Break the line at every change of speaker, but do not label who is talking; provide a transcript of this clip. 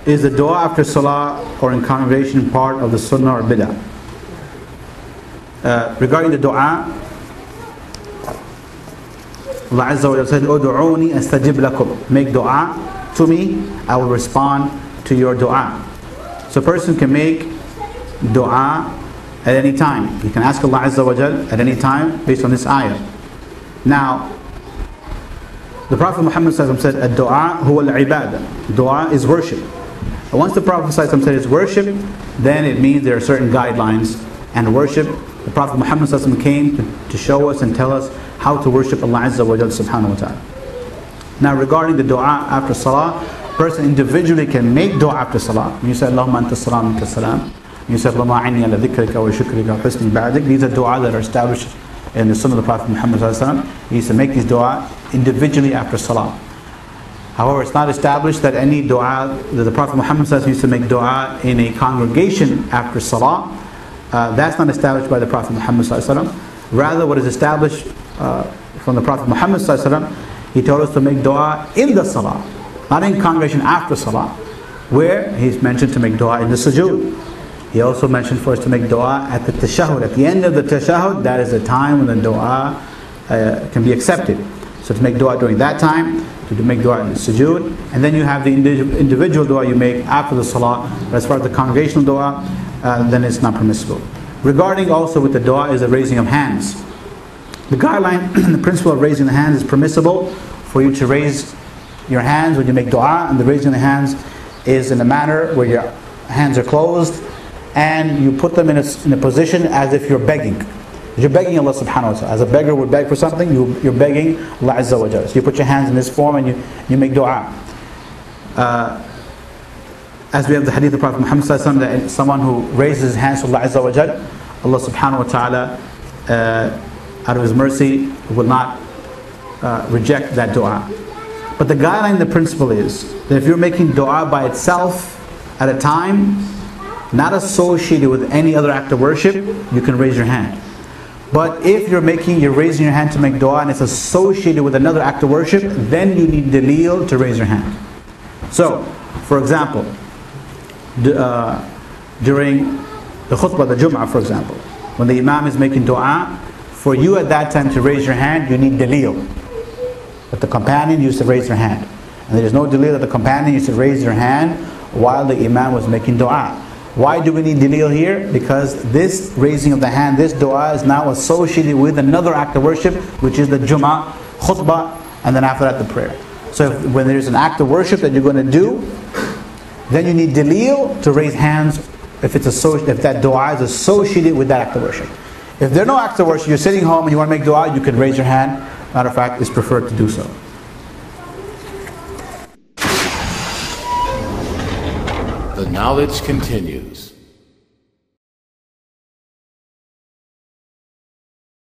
Is the dua after salah or in congregation part of the sunnah or bid'ah? Regarding the dua, Allah Azza wa Jalla said, "Udu'uni astajib lakum." Make dua to me, I will respond to your dua. So a person can make dua at any time. You can ask Allah Azza wa Jalla at any time based on this ayah. Now, the Prophet Muhammad said, "Ad-du'a huwa al-ibadah." Dua is worship. And once the Prophet said it's worship, then it means there are certain guidelines. And worship, the Prophet Muhammad came to show us and tell us how to worship Allah Azza wa Jalla subhanahu wa ta'ala. Now regarding the dua after salah, a person individually can make dua after salah. When you say, "Allahumma anta salam, minka salam," you say, "Allahumma a'inni ala dhikrika wa shukrika wa husni ibadatik." These are dua that are established in the sunnah of the Prophet Muhammad sallallahu alaihi wasallam. He used to make these dua individually after salah. However, it's not established that any dua that the Prophet Muhammad sallallahu alaihi wasallam used to make dua in a congregation after salah. That's not established by the Prophet Muhammad sallallahu alaihi wasallam. Rather, what is established from the Prophet Muhammad sallallahu alaihi wasallam, he told us to make dua in the salah, not in congregation after salah, where he's mentioned to make dua in the sujood. He also mentioned for us to make dua at the tashahhud. At the end of the tashahhud, that is the time when the dua can be accepted. So to make dua during that time, to make dua in the sujood, and then you have the individual dua you make after the salah. But as far as the congregational dua, then it's not permissible. Regarding also with the dua is the raising of hands. The guideline, the principle of raising the hands is permissible for you to raise your hands when you make dua, and the raising of the hands is in a manner where your hands are closed and you put them in a position as if you're begging. You're begging Allah subhanahu wa ta'ala. As a beggar would beg for something, you're begging Allah Azza wa Jalla. So you put your hands in this form and you make dua. As we have the hadith of Prophet Muhammad sallallahu alaihi wasallam, that someone who raises his hands to Allah Azza wa Jalla, Allah subhanahu wa ta'ala out of His mercy will not reject that dua. But the guideline, the principle is that if you're making dua by itself at a time not associated with any other act of worship, you can raise your hand. But if you're raising your hand to make dua and it's associated with another act of worship, then you need dalil to raise your hand. So, for example, during the khutbah, the Jum'ah for example, when the Imam is making dua, for you at that time to raise your hand, you need dalil. But the companion used to raise their hand. And there is no dalil that the companion used to raise their hand while the Imam was making dua. Why do we need dalil here? Because this raising of the hand, this dua is now associated with another act of worship, which is the Jum'ah, khutbah, and then after that the prayer. So when there's an act of worship that you're going to do, then you need dalil to raise hands if that dua is associated with that act of worship. If there are no acts of worship, you're sitting home and you want to make dua, you can raise your hand. Matter of fact, it's preferred to do so.
The knowledge continues.